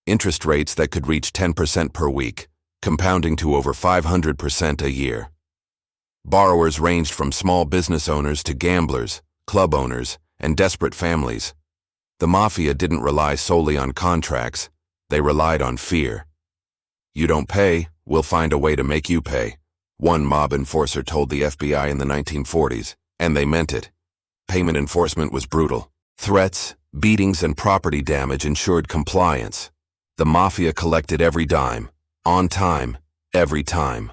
Interest rates that could reach 10% per week, compounding to over 500% a year. Borrowers ranged from small business owners to gamblers, club owners, and desperate families. The Mafia didn't rely solely on contracts. They relied on fear. "You don't pay, we'll find a way to make you pay," one mob enforcer told the FBI in the 1940s, and they meant it. Payment enforcement was brutal. Threats, beatings, and property damage ensured compliance. The Mafia collected every dime, on time, every time.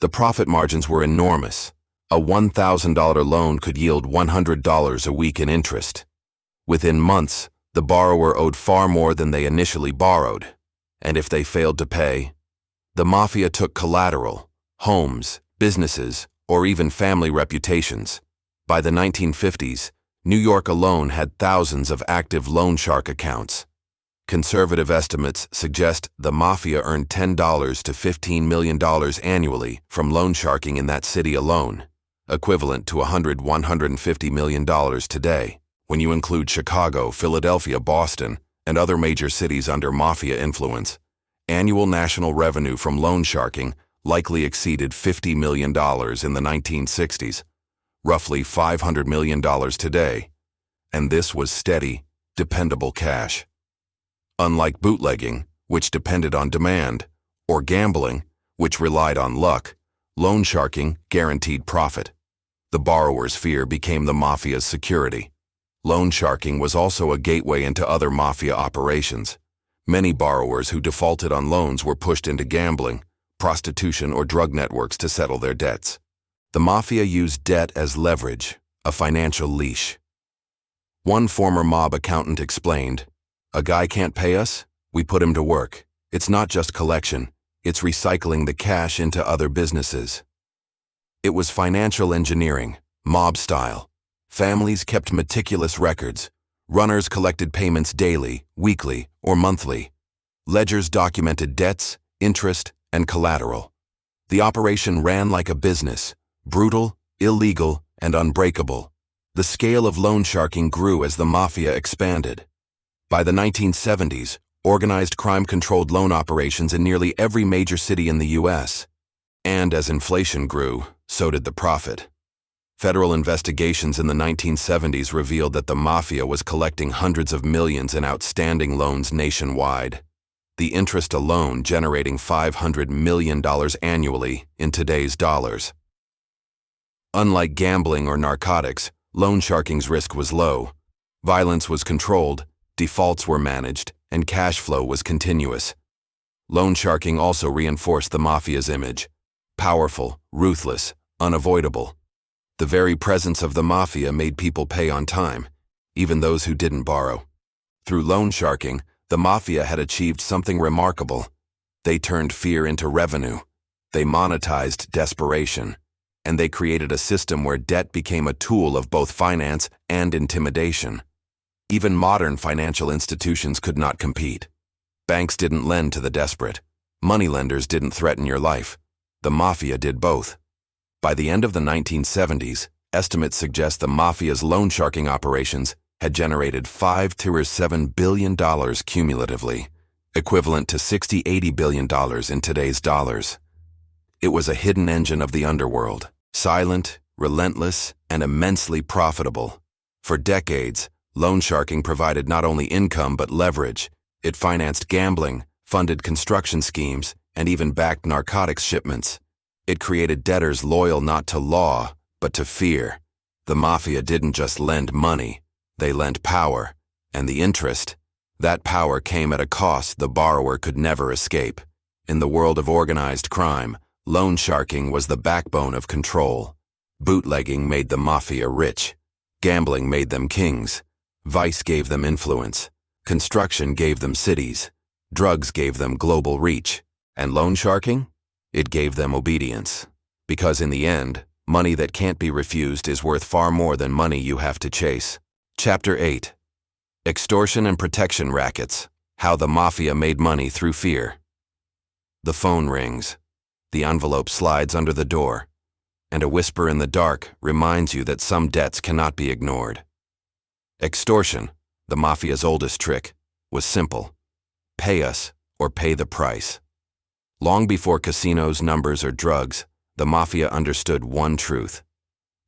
The profit margins were enormous. A $1,000 loan could yield $100 a week in interest. Within months, the borrower owed far more than they initially borrowed. And if they failed to pay, the Mafia took collateral, homes, businesses, or even family reputations. By the 1950s, New York alone had thousands of active loan shark accounts. Conservative estimates suggest the Mafia earned $10 to $15 million annually from loan sharking in that city alone, equivalent to $150 million today. When you include Chicago, Philadelphia, Boston, and other major cities under Mafia influence, annual national revenue from loan sharking likely exceeded $50 million in the 1960s, roughly $500 million today, and this was steady, dependable cash. Unlike bootlegging, which depended on demand, or gambling, which relied on luck, loan sharking guaranteed profit. The borrower's fear became the Mafia's security. Loan sharking was also a gateway into other Mafia operations. Many borrowers who defaulted on loans were pushed into gambling, prostitution, or drug networks to settle their debts. The Mafia used debt as leverage, a financial leash. One former mob accountant explained, "A guy can't pay us? We put him to work. It's not just collection, it's recycling the cash into other businesses." It was financial engineering, mob style. Families kept meticulous records. Runners collected payments daily, weekly, or monthly. Ledgers documented debts, interest, and collateral. The operation ran like a business, brutal, illegal, and unbreakable. The scale of loan sharking grew as the Mafia expanded. By the 1970s, organized crime controlled loan operations in nearly every major city in the U.S. And as inflation grew, so did the profit. Federal investigations in the 1970s revealed that the Mafia was collecting hundreds of millions in outstanding loans nationwide, the interest alone generating $500 million annually in today's dollars. Unlike gambling or narcotics, loan sharking's risk was low. Violence was controlled, defaults were managed, and cash flow was continuous. Loan sharking also reinforced the Mafia's image: powerful, ruthless, unavoidable. The very presence of the Mafia made people pay on time, even those who didn't borrow. Through loan sharking, the Mafia had achieved something remarkable. They turned fear into revenue. They monetized desperation. And they created a system where debt became a tool of both finance and intimidation. Even modern financial institutions could not compete. Banks didn't lend to the desperate. Moneylenders didn't threaten your life. The Mafia did both. By the end of the 1970s, estimates suggest the Mafia's loan sharking operations had generated $5 to $7 billion cumulatively, equivalent to $60–80 billion in today's dollars. It was a hidden engine of the underworld, silent, relentless, and immensely profitable. For decades, loan sharking provided not only income but leverage. It financed gambling, funded construction schemes, and even backed narcotics shipments. It created debtors loyal not to law, but to fear. The Mafia didn't just lend money, they lent power, and the interest. That power came at a cost the borrower could never escape. In the world of organized crime, loan sharking was the backbone of control. Bootlegging made the Mafia rich. Gambling made them kings. Vice gave them influence. Construction gave them cities. Drugs gave them global reach. And loan sharking? It gave them obedience. Because in the end, money that can't be refused is worth far more than money you have to chase. Chapter 8. Extortion and Protection Rackets. How the Mafia Made Money Through Fear. The phone rings. The envelope slides under the door, and a whisper in the dark reminds you that some debts cannot be ignored. Extortion, the Mafia's oldest trick, was simple. Pay us or pay the price. Long before casinos, numbers, or drugs, the Mafia understood one truth.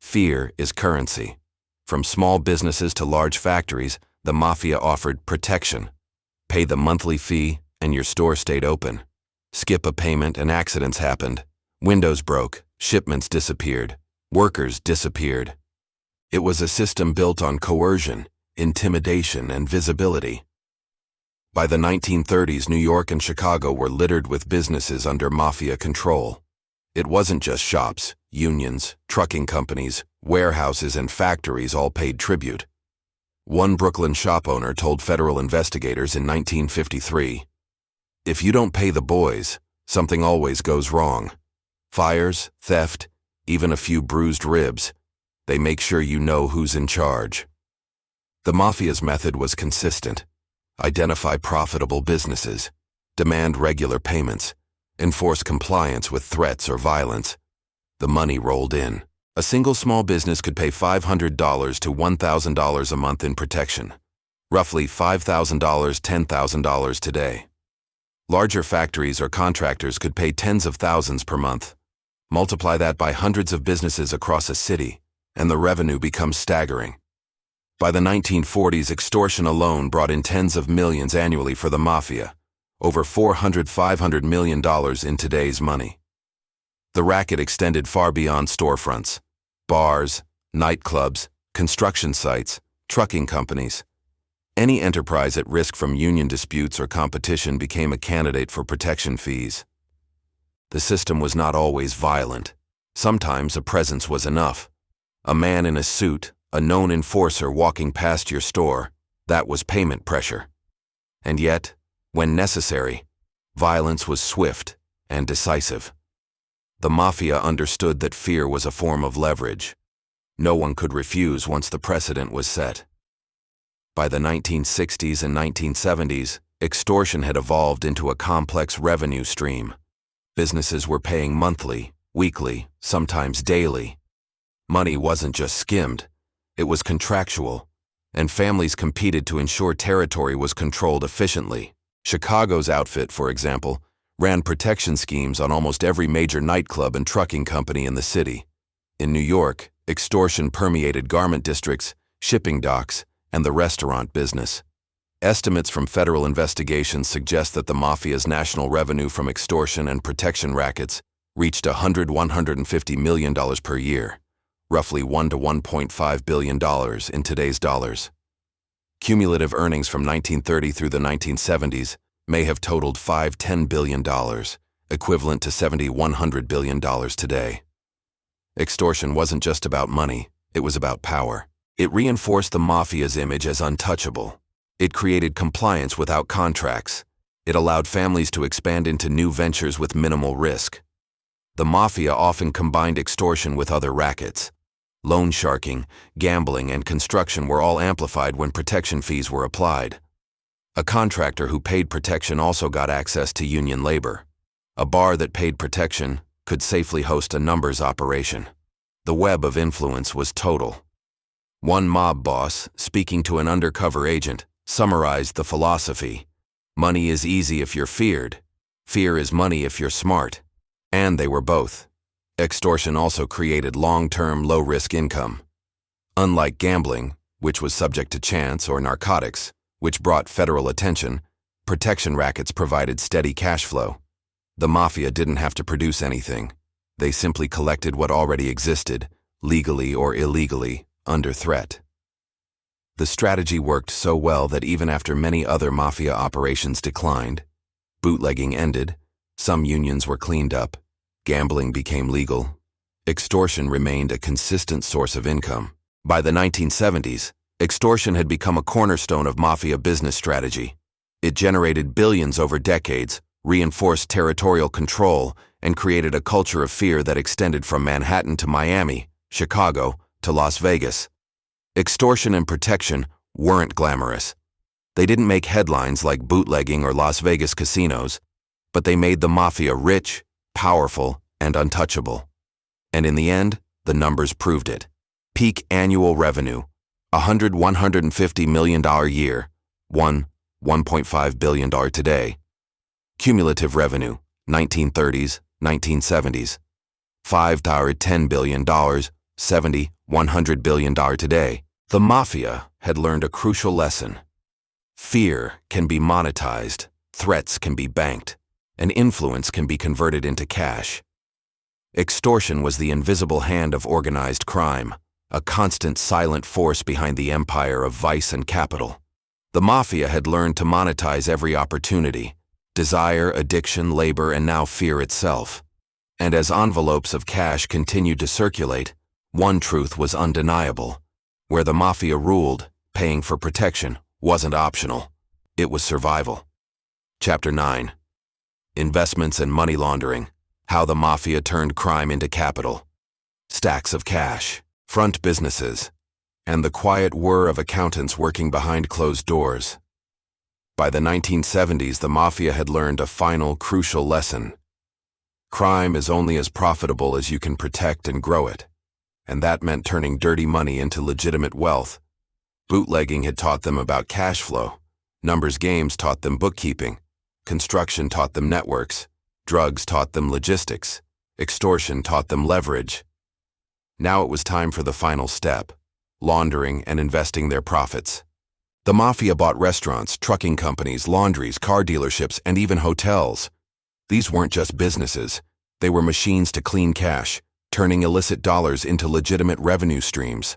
Fear is currency. From small businesses to large factories, the Mafia offered protection. Pay the monthly fee and your store stayed open. Skip a payment and accidents happened. Windows broke, shipments disappeared, workers disappeared. It was a system built on coercion, intimidation, and visibility. By the 1930s, New York and Chicago were littered with businesses under Mafia control. It wasn't just shops, unions, trucking companies, warehouses, and factories all paid tribute. One Brooklyn shop owner told federal investigators in 1953, "If you don't pay the boys, something always goes wrong. Fires, theft, even a few bruised ribs. They make sure you know who's in charge." The Mafia's method was consistent. Identify profitable businesses, demand regular payments, enforce compliance with threats or violence. The money rolled in. A single small business could pay $500 to $1,000 a month in protection. Roughly $5,000, $10,000 today. Larger factories or contractors could pay tens of thousands per month. Multiply that by hundreds of businesses across a city, and the revenue becomes staggering. By the 1940s, extortion alone brought in tens of millions annually for the Mafia, over $400–500 million in today's money. The racket extended far beyond storefronts. Bars, nightclubs, construction sites, trucking companies. Any enterprise at risk from union disputes or competition became a candidate for protection fees. The system was not always violent. Sometimes a presence was enough. A man in a suit, a known enforcer walking past your store, that was payment pressure. And yet, when necessary, violence was swift and decisive. The Mafia understood that fear was a form of leverage. No one could refuse once the precedent was set. By the 1960s and 1970s, extortion had evolved into a complex revenue stream. Businesses were paying monthly, weekly, sometimes daily. Money wasn't just skimmed, it was contractual, and families competed to ensure territory was controlled efficiently. Chicago's outfit, for example, ran protection schemes on almost every major nightclub and trucking company in the city. In New York, extortion permeated garment districts, shipping docks, and the restaurant business. Estimates from federal investigations suggest that the Mafia's national revenue from extortion and protection rackets reached $100–150 million per year, roughly $1 to $1.5 billion in today's dollars. Cumulative earnings from 1930 through the 1970s may have totaled $5–10 billion, equivalent to $70–100 billion today. Extortion wasn't just about money, it was about power. It reinforced the Mafia's image as untouchable. It created compliance without contracts. It allowed families to expand into new ventures with minimal risk. The Mafia often combined extortion with other rackets. Loan sharking, gambling, and construction were all amplified when protection fees were applied. A contractor who paid protection also got access to union labor. A bar that paid protection could safely host a numbers operation. The web of influence was total. One mob boss, speaking to an undercover agent, summarized the philosophy. Money is easy if you're feared. Fear is money if you're smart. And they were both. Extortion also created long-term, low-risk income. Unlike gambling, which was subject to chance, or narcotics, which brought federal attention, protection rackets provided steady cash flow. The Mafia didn't have to produce anything. They simply collected what already existed, legally or illegally, under threat. The strategy worked so well that even after many other Mafia operations declined, bootlegging ended, some unions were cleaned up, gambling became legal, extortion remained a consistent source of income. By the 1970s, extortion had become a cornerstone of Mafia business strategy. It generated billions over decades, reinforced territorial control, and created a culture of fear that extended from Manhattan to Miami, Chicago, to Las Vegas. Extortion and protection weren't glamorous. They didn't make headlines like bootlegging or Las Vegas casinos, but they made the Mafia rich, powerful, and untouchable. And in the end, the numbers proved it. Peak annual revenue, $150 million year, $1.5 billion today. Cumulative revenue, 1930s, 1970s, $5 billion, $100 billion today. The Mafia had learned a crucial lesson. Fear can be monetized, threats can be banked, and influence can be converted into cash. Extortion was the invisible hand of organized crime, a constant silent force behind the empire of vice and capital. The Mafia had learned to monetize every opportunity: desire, addiction, labor, and now fear itself. And as envelopes of cash continued to circulate, one truth was undeniable. Where the Mafia ruled, paying for protection wasn't optional. It was survival. Chapter 9. Investments and money laundering. How the Mafia turned crime into capital. Stacks of cash, front businesses, and the quiet whir of accountants working behind closed doors. By the 1970s, the Mafia had learned a final, crucial lesson. Crime is only as profitable as you can protect and grow it. And that meant turning dirty money into legitimate wealth. Bootlegging had taught them about cash flow. Numbers games taught them bookkeeping. Construction taught them networks. Drugs taught them logistics. Extortion taught them leverage. Now it was time for the final step: laundering and investing their profits. The Mafia bought restaurants, trucking companies, laundries, car dealerships, and even hotels. These weren't just businesses. They were machines to clean cash, turning illicit dollars into legitimate revenue streams.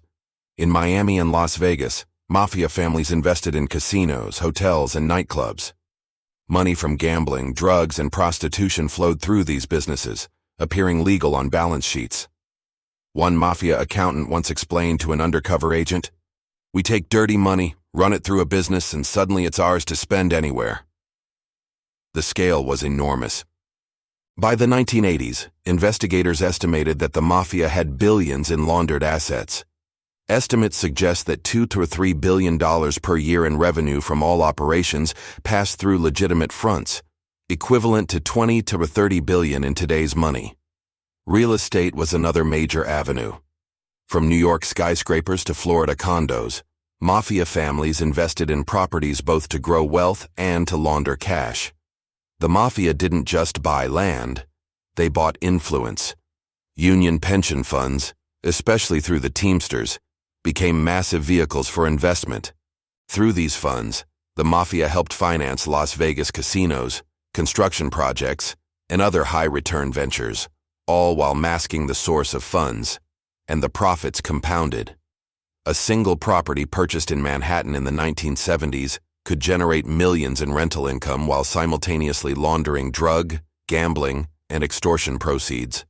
In Miami and Las Vegas, Mafia families invested in casinos, hotels, and nightclubs. Money from gambling, drugs, and prostitution flowed through these businesses, appearing legal on balance sheets. One Mafia accountant once explained to an undercover agent, "We take dirty money, run it through a business, and suddenly it's ours to spend anywhere." The scale was enormous. By the 1980s, investigators estimated that the Mafia had billions in laundered assets. Estimates suggest that $2 to $3 billion per year in revenue from all operations passed through legitimate fronts, equivalent to 20 to 30 billion in today's money. Real estate was another major avenue. From New York skyscrapers to Florida condos, Mafia families invested in properties both to grow wealth and to launder cash. The Mafia didn't just buy land, they bought influence. Union pension funds, especially through the Teamsters, became massive vehicles for investment. Through these funds, the Mafia helped finance Las Vegas casinos, construction projects, and other high-return ventures, all while masking the source of funds, and the profits compounded. A single property purchased in Manhattan in the 1970s could generate millions in rental income while simultaneously laundering drug, gambling, and extortion proceeds.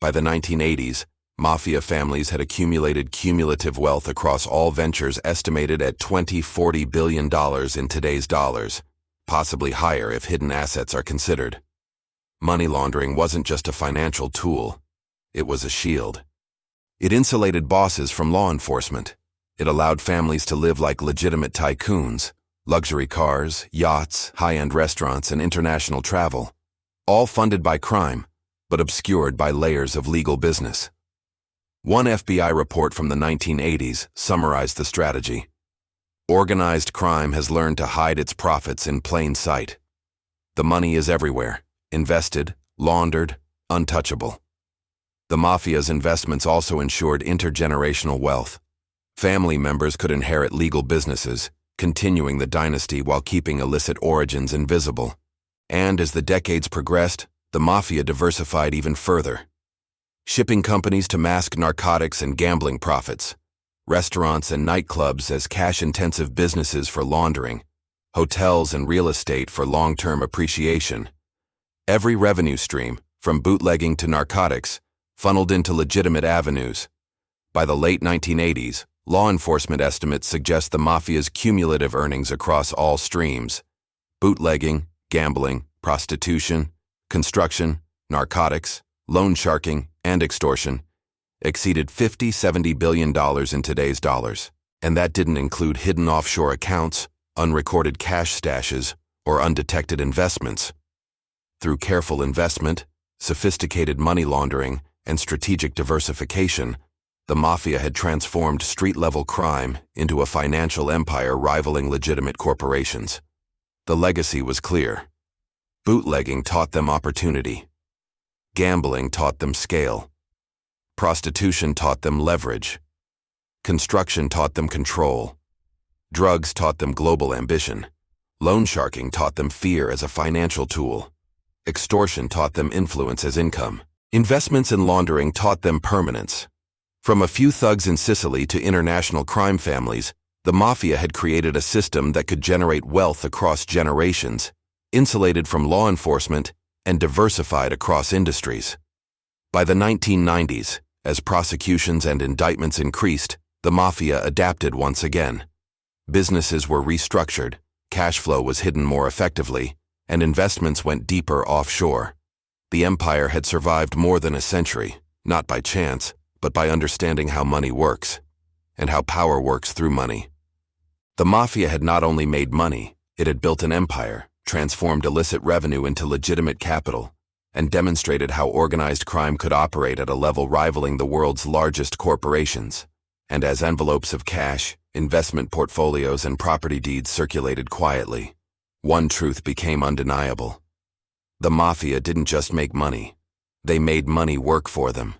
By the 1980s, Mafia families had accumulated cumulative wealth across all ventures estimated at $20–40 billion in today's dollars, possibly higher if hidden assets are considered. Money laundering wasn't just a financial tool, it was a shield. It insulated bosses from law enforcement. It allowed families to live like legitimate tycoons, luxury cars, yachts, high-end restaurants, and international travel, all funded by crime, but obscured by layers of legal business. One FBI report from the 1980s summarized the strategy. Organized crime has learned to hide its profits in plain sight. The money is everywhere, invested, laundered, untouchable. The Mafia's investments also ensured intergenerational wealth. Family members could inherit legal businesses, continuing the dynasty while keeping illicit origins invisible. And as the decades progressed, the Mafia diversified even further. Shipping companies to mask narcotics and gambling profits, restaurants and nightclubs as cash-intensive businesses for laundering, hotels and real estate for long-term appreciation. Every revenue stream, from bootlegging to narcotics, funneled into legitimate avenues. By the late 1980s, law enforcement estimates suggest the Mafia's cumulative earnings across all streams – bootlegging, gambling, prostitution, construction, narcotics, loan sharking, and extortion – exceeded $50–70 billion in today's dollars. And that didn't include hidden offshore accounts, unrecorded cash stashes, or undetected investments. Through careful investment, sophisticated money laundering, and strategic diversification, the Mafia had transformed street-level crime into a financial empire rivaling legitimate corporations. The legacy was clear. Bootlegging taught them opportunity. Gambling taught them scale. Prostitution taught them leverage. Construction taught them control. Drugs taught them global ambition. Loan sharking taught them fear as a financial tool. Extortion taught them influence as income. Investments in laundering taught them permanence. From a few thugs in Sicily to international crime families, the Mafia had created a system that could generate wealth across generations, insulated from law enforcement, and diversified across industries. By the 1990s, as prosecutions and indictments increased, the Mafia adapted once again. Businesses were restructured, cash flow was hidden more effectively, and investments went deeper offshore. The empire had survived more than a century, not by chance, but by understanding how money works, and how power works through money. The Mafia had not only made money, it had built an empire, transformed illicit revenue into legitimate capital, and demonstrated how organized crime could operate at a level rivaling the world's largest corporations. And as envelopes of cash, investment portfolios, and property deeds circulated quietly, one truth became undeniable. The Mafia didn't just make money, they made money work for them.